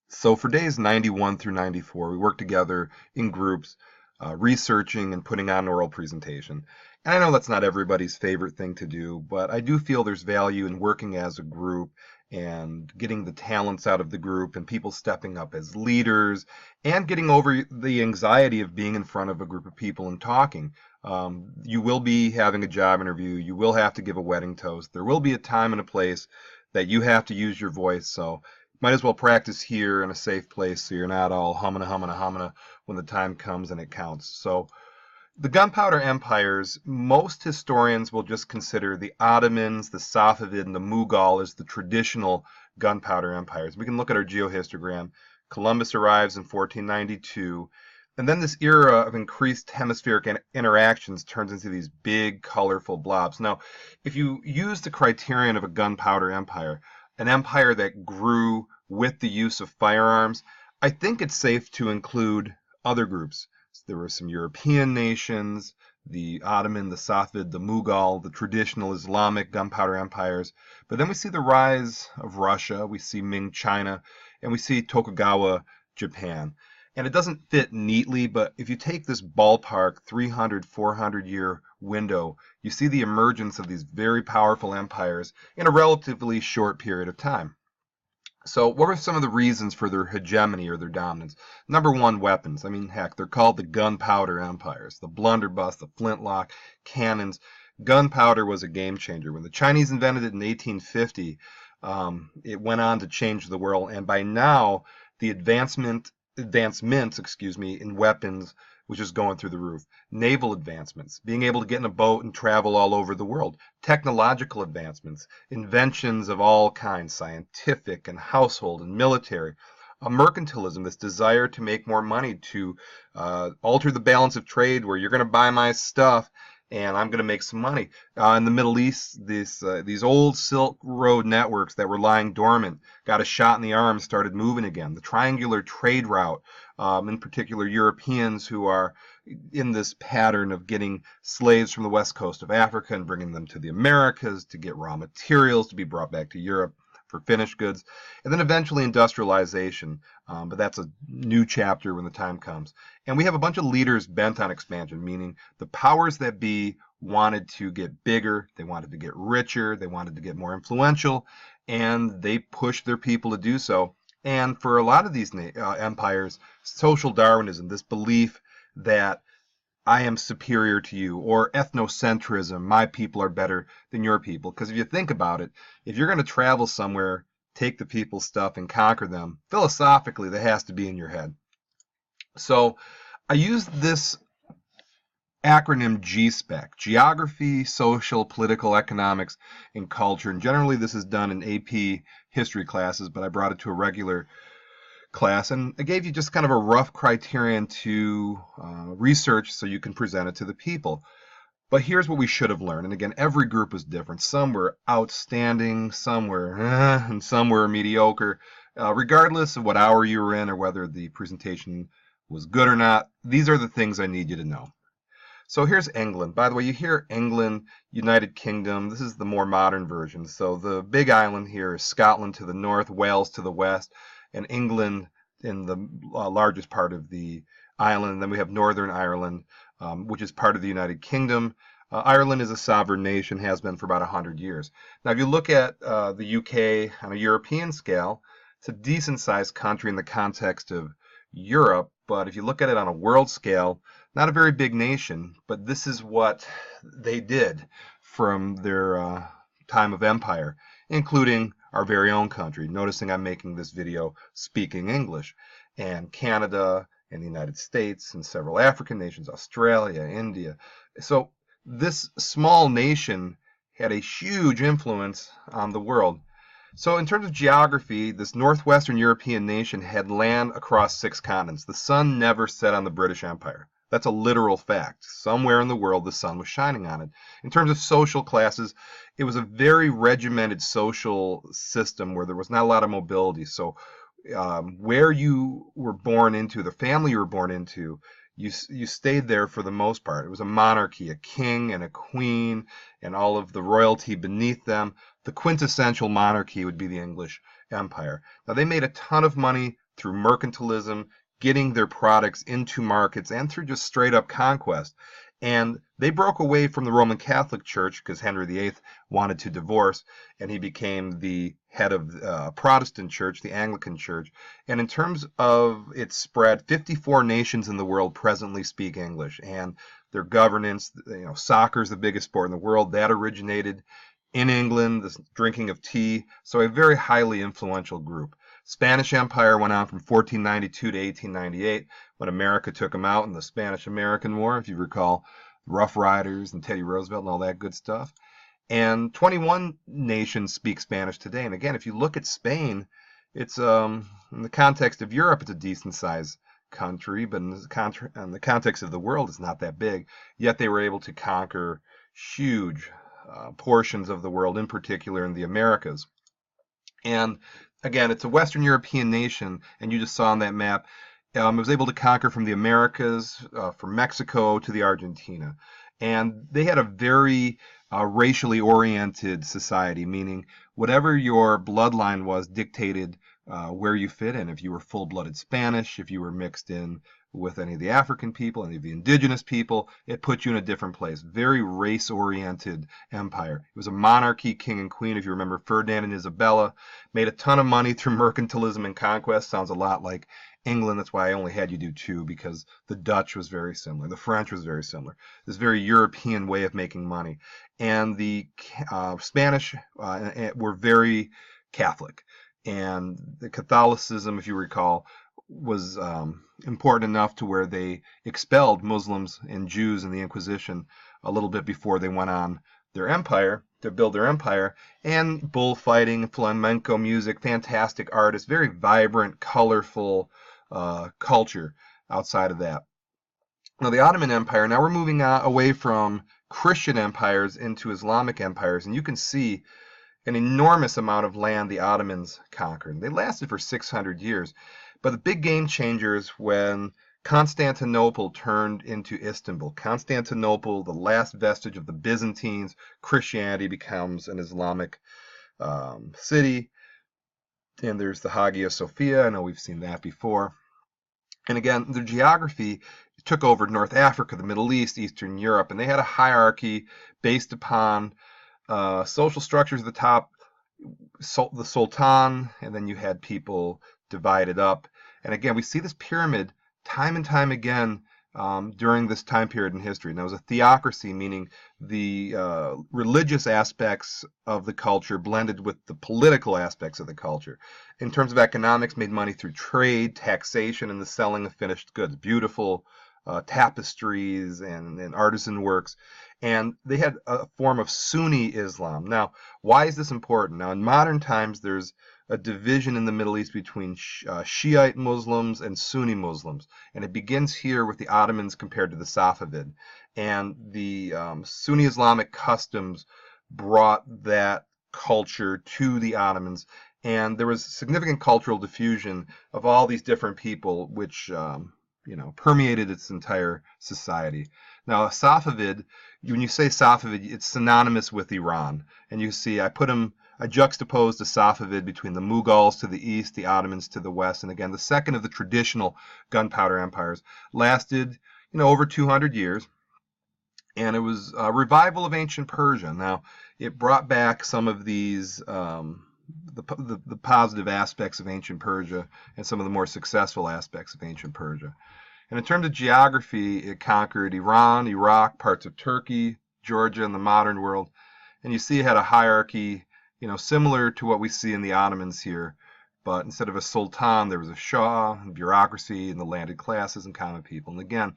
So for days 91 through 94, we worked together in groups, researching and putting on an oral presentation. And I know that's not everybody's favorite thing to do, but I do feel there's value in working as a group and getting the talents out of the group and people stepping up as leaders and getting over the anxiety of being in front of a group of people and talking. You will be having a job interview. You will have to give a wedding toast. There will be a time and a place that you have to use your voice. So might as well practice here in a safe place so you're not all humming, humming, humming when the time comes and it counts. So the Gunpowder Empires, most historians will just consider the Ottomans, the Safavid, and the Mughal as the traditional gunpowder empires. We can look at our geohistogram. Columbus arrives in 1492, and then this era of increased hemispheric interactions turns into these big, colorful blobs. Now, if you use the criterion of a gunpowder empire, an empire that grew with the use of firearms, I think it's safe to include other groups. There were some European nations, the Ottoman, the Safavid, the Mughal, the traditional Islamic gunpowder empires. But then we see the rise of Russia, we see Ming China, and we see Tokugawa Japan. And it doesn't fit neatly, but if you take this ballpark 300, 400-year window, you see the emergence of these very powerful empires in a relatively short period of time. So what were some of the reasons for their hegemony or their dominance? Number one, weapons. I mean, heck, they're called the gunpowder empires. The blunderbuss, the flintlock, cannons. Gunpowder was a game changer. When the Chinese invented it in 1850, it went on to change the world. And by now, the advancements, in weapons was just going through the roof. Naval advancements, being able to get in a boat and travel all over the world. Technological advancements, inventions of all kinds, scientific and household and military. Mercantilism, this desire to make more money, to alter the balance of trade where you're going to buy my stuff and I'm going to make some money. In the Middle East, these old Silk Road networks that were lying dormant got a shot in the arm, started moving again. The triangular trade route, in particular Europeans who are in this pattern of getting slaves from the west coast of Africa and bringing them to the Americas to get raw materials to be brought back to Europe for finished goods, and then eventually industrialization, but that's a new chapter when the time comes. And we have a bunch of leaders bent on expansion, meaning the powers that be wanted to get bigger, they wanted to get richer, they wanted to get more influential, and they pushed their people to do so. And for a lot of these empires, social Darwinism, this belief that I am superior to you, or ethnocentrism, my people are better than your people. Because if you think about it, if you're going to travel somewhere, take the people's stuff and conquer them, philosophically, that has to be in your head. So I used this acronym GSPEC, Geography, Social, Political, Economics, and Culture. And generally this is done in AP history classes, but I brought it to a regular class, and I gave you just kind of a rough criterion to research so you can present it to the people. But here's what we should have learned. And again, every group was different. Some were outstanding, some were and some were mediocre. Regardless of what hour you were in or whether the presentation was good or not, these are the things I need you to know. So here's England. By the way, you hear England, United Kingdom. This is the more modern version. So the big island here is Scotland to the north, Wales to the west, and England in the largest part of the island. And then we have Northern Ireland, which is part of the United Kingdom. Ireland is a sovereign nation, has been for about 100 years. Now, if you look at the UK on a European scale, it's a decent-sized country in the context of Europe, but if you look at it on a world scale, not a very big nation, but this is what they did from their time of empire, including our very own country. Noticing I'm making this video speaking English, and Canada and the United States and several African nations, Australia, India. So this small nation had a huge influence on the world. So in terms of geography, this northwestern European nation had land across 6 continents. The sun never set on the British Empire. That's a literal fact. Somewhere in the world, the sun was shining on it. In terms of social classes, it was a very regimented social system where there was not a lot of mobility. So where you were born into, the family you were born into, you stayed there for the most part. It was a monarchy, a king and a queen, and all of the royalty beneath them. The quintessential monarchy would be the English Empire. Now, they made a ton of money through mercantilism, getting their products into markets, and through just straight up conquest. And they broke away from the Roman Catholic Church because Henry VIII wanted to divorce, and he became the head of a Protestant church, the Anglican Church. And in terms of its spread, 54 nations in the world presently speak English, and their governance, soccer is the biggest sport in the world. That originated in England, this drinking of tea, so a very highly influential group. Spanish Empire went on from 1492 to 1898 when America took them out in the Spanish-American War, if you recall, Rough Riders and Teddy Roosevelt and all that good stuff. And 21 nations speak Spanish today. And again, if you look at Spain, it's in the context of Europe, it's a decent-sized country, but in the context of the world, it's not that big. Yet they were able to conquer huge portions of the world, in particular in the Americas. And again, it's a Western European nation, and you just saw on that map, it was able to conquer from the Americas, from Mexico to the Argentina. And they had a very racially oriented society, meaning whatever your bloodline was dictated where you fit in. If you were full-blooded Spanish, if you were mixed in with any of the African people, any of the indigenous people, it put you in a different place. Very race-oriented empire. It was a monarchy, king and queen. If you remember, Ferdinand and Isabella made a ton of money through mercantilism and conquest. Sounds a lot like England. That's why I only had you do two, because the Dutch was very similar. The French was very similar. This very European way of making money. And the Spanish were very Catholic. And the Catholicism, if you recall, was important enough to where they expelled Muslims and Jews in the Inquisition a little bit before they went on their empire, to build their empire. And bullfighting, flamenco music, fantastic artists, very vibrant, colorful culture outside of that. Now the Ottoman Empire, now we're moving away from Christian empires into Islamic empires, and you can see an enormous amount of land the Ottomans conquered. They lasted for 600 years. But the big game changer is when Constantinople turned into Istanbul. Constantinople, the last vestige of the Byzantines, Christianity becomes an Islamic city. And there's the Hagia Sophia. I know we've seen that before. And again, the geography took over North Africa, the Middle East, Eastern Europe, and they had a hierarchy based upon social structures at the top, the Sultan, and then you had people divided up. And again, we see this pyramid time and time again during this time period in history. And there was a theocracy, meaning the religious aspects of the culture blended with the political aspects of the culture. In terms of economics, made money through trade, taxation, and the selling of finished goods. Beautiful tapestries and artisan works. And they had a form of Sunni Islam. Now, why is this important? Now, in modern times, there's a division in the Middle East between Shiite Muslims and Sunni Muslims. And it begins here with the Ottomans compared to the Safavid. And the Sunni Islamic customs brought that culture to the Ottomans. And there was significant cultural diffusion of all these different people, which permeated its entire society. Now, a Safavid, when you say Safavid, it's synonymous with Iran. And you see, I juxtaposed the Safavid between the Mughals to the east, the Ottomans to the west. And again, the second of the traditional gunpowder empires lasted, over 200 years. And it was a revival of ancient Persia. Now, it brought back some of these, the positive aspects of ancient Persia and some of the more successful aspects of ancient Persia. And in terms of geography, it conquered Iran, Iraq, parts of Turkey, Georgia, and the modern world. And you see it had a hierarchy, similar to what we see in the Ottomans here. But instead of a sultan, there was a shah, and bureaucracy, and the landed classes and common people. And again,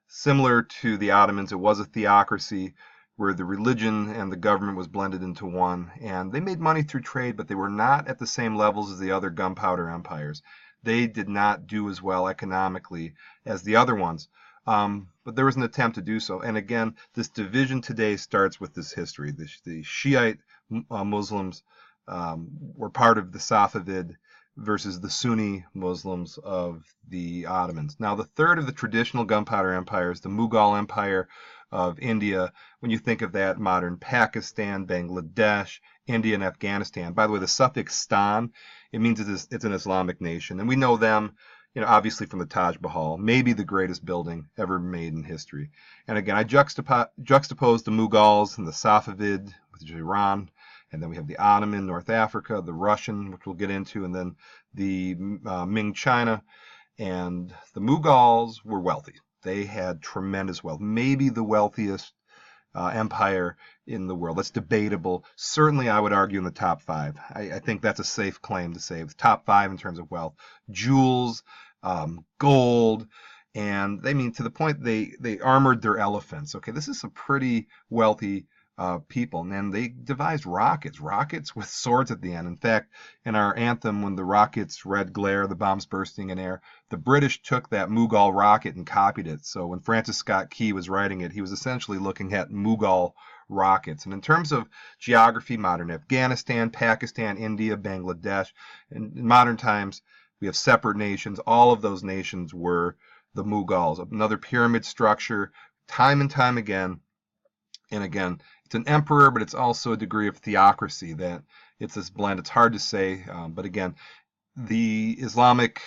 similar to the Ottomans, it was a theocracy where the religion and the government was blended into one. And they made money through trade, but they were not at the same levels as the other gunpowder empires. They did not do as well economically as the other ones. But there was an attempt to do so. And again, this division today starts with this history. The Shiite Muslims were part of the Safavid versus the Sunni Muslims of the Ottomans. Now, the third of the traditional gunpowder empires, the Mughal Empire of India, when you think of that, modern Pakistan, Bangladesh, India, and Afghanistan. By the way, the suffix stan it means it's an Islamic nation. And we know them, obviously from the Taj Mahal, maybe the greatest building ever made in history. And again, I juxtapose the Mughals and the Safavid, which is Iran, and then we have the Ottoman, North Africa, the Russian, which we'll get into, and then the Ming China. And the Mughals were wealthy. They had tremendous wealth, maybe the wealthiest empire in the world. That's debatable. Certainly, I would argue in the top 5. I think that's a safe claim to say. The top 5 in terms of wealth. Jewels, gold, and they mean to the point they armored their elephants. Okay, this is a pretty wealthy people. And they devised rockets with swords at the end. In fact, in our anthem, when the rockets red glare, the bombs bursting in air, the British took that Mughal rocket and copied it. So when Francis Scott Key was writing it, he was essentially looking at Mughal rockets. And in terms of geography, modern Afghanistan, Pakistan, India, Bangladesh, and in modern times, we have separate nations. All of those nations were the Mughals. Another pyramid structure, time and time again. And again, it's an emperor, but it's also a degree of theocracy that it's this blend. It's hard to say, but again, the Islamic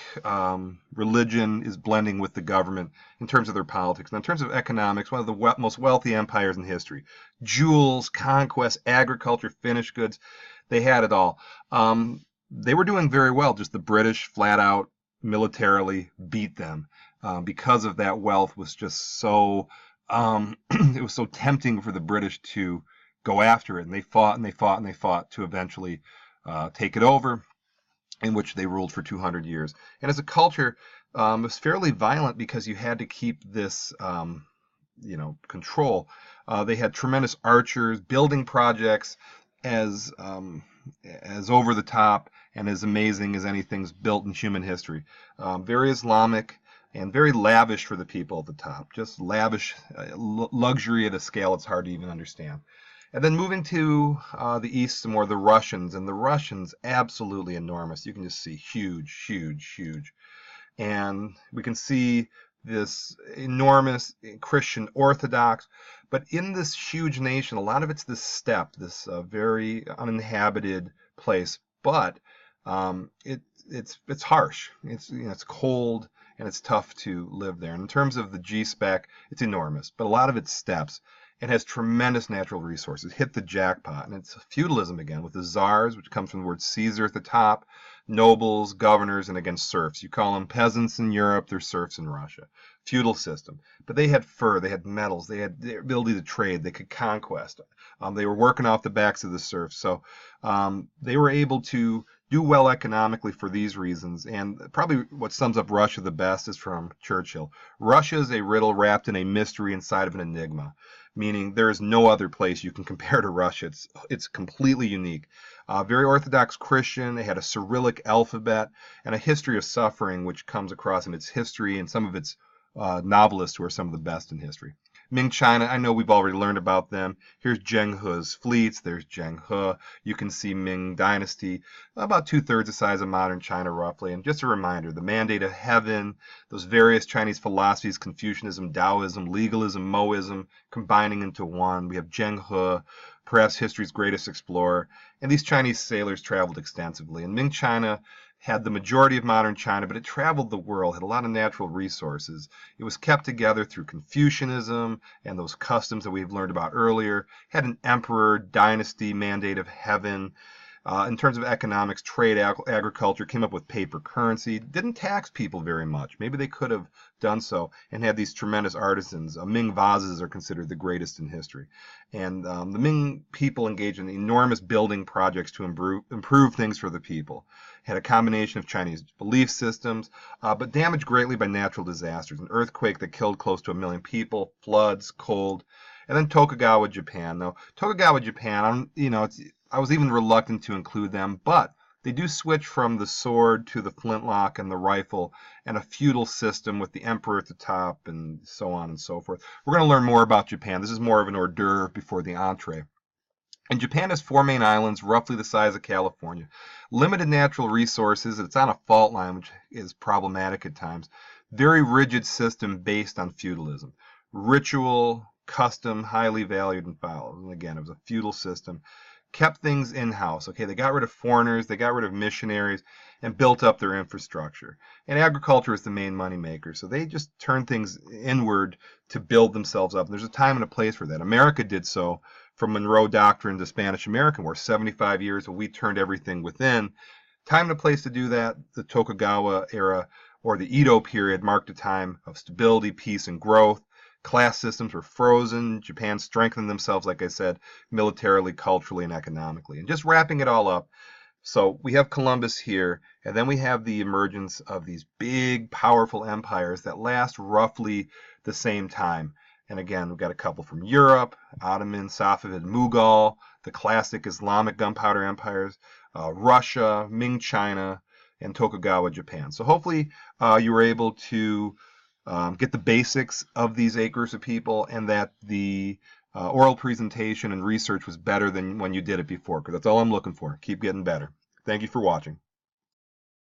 religion is blending with the government in terms of their politics. Now, in terms of economics, one of the most wealthy empires in history. Jewels, conquest, agriculture, finished goods, they had it all. They were doing very well, just the British flat out militarily beat them because of that wealth was just so... it was so tempting for the British to go after it, and they fought and they fought and they fought to eventually take it over, in which they ruled for 200 years. And as a culture, it was fairly violent because you had to keep this, control. They had tremendous archers, building projects as over the top and as amazing as anything's built in human history. Very Islamic. And very lavish for the people at the top. Just lavish luxury at a scale it's hard to even understand. And then moving to the east, some more the Russians. And the Russians, absolutely enormous. You can just see huge, huge, huge. And we can see this enormous Christian Orthodox. But in this huge nation, a lot of it's this steppe, this very uninhabited place. But it's harsh. It's cold. And it's tough to live there. And in terms of the GSPEC, it's enormous, but a lot of it's steppes. It has tremendous natural resources, hit the jackpot. And it's feudalism again, with the czars, which comes from the word Caesar at the top, nobles, governors, and again, serfs. You call them peasants in Europe, they're serfs in Russia. Feudal system. But they had fur, they had metals, they had the ability to trade, they could conquest. They were working off the backs of the serfs. So they were able to do well economically for these reasons. And probably what sums up Russia the best is from Churchill. Russia is a riddle wrapped in a mystery inside of an enigma, meaning there is no other place you can compare to Russia. It's completely unique. Very Orthodox Christian. They had a Cyrillic alphabet and a history of suffering, which comes across in its history and some of its novelists who are some of the best in history. Ming China, I know we've already learned about them. Here's Zheng He's fleets. There's Zheng He. You can see Ming Dynasty, about 2/3 the size of modern China, roughly. And just a reminder, the mandate of heaven, those various Chinese philosophies, Confucianism, Taoism, legalism, Moism, combining into one. We have Zheng He, perhaps history's greatest explorer. And these Chinese sailors traveled extensively. And Ming China had the majority of modern China, but it traveled the world, had a lot of natural resources. It was kept together through Confucianism and those customs that we've learned about earlier. Had an emperor, dynasty, mandate of heaven. In terms of economics, trade, agriculture, came up with paper currency. Didn't tax people very much. Maybe they could have done so and had these tremendous artisans. Ming vases are considered the greatest in history. And the Ming people engaged in enormous building projects to improve things for the people. Had a combination of Chinese belief systems, but damaged greatly by natural disasters. An earthquake that killed close to 1 million people, floods, cold. And then Tokugawa Japan. Now, Tokugawa Japan, I was even reluctant to include them, but they do switch from the sword to the flintlock and the rifle and a feudal system with the emperor at the top and so on and so forth. We're going to learn more about Japan. This is more of an hors d'oeuvre before the entree. And Japan has 4 main islands, roughly the size of California. Limited natural resources. It's on a fault line, which is problematic at times. Very rigid system based on feudalism. Ritual, custom, highly valued and followed. And again, it was a feudal system. kept things in-house. Okay, they got rid of foreigners, they got rid of missionaries, and built up their infrastructure. And agriculture is the main money maker, so they just turned things inward to build themselves up. And there's a time and a place for that. America did so from Monroe Doctrine to Spanish-American War, 75 years where we turned everything within. Time and a place to do that. The Tokugawa era or the Edo period marked a time of stability, peace, and growth. Class systems were frozen. Japan strengthened themselves, like I said, militarily, culturally, and economically. And just wrapping it all up, so we have Columbus here, and then we have the emergence of these big, powerful empires that last roughly the same time. And again, we've got a couple from Europe, Ottoman, Safavid, Mughal, the classic Islamic Gunpowder Empires, Russia, Ming China, and Tokugawa Japan. So hopefully you were able to get the basics of these 8 groups of people, and that the oral presentation and research was better than when you did it before, because that's all I'm looking for. Keep getting better. Thank you for watching.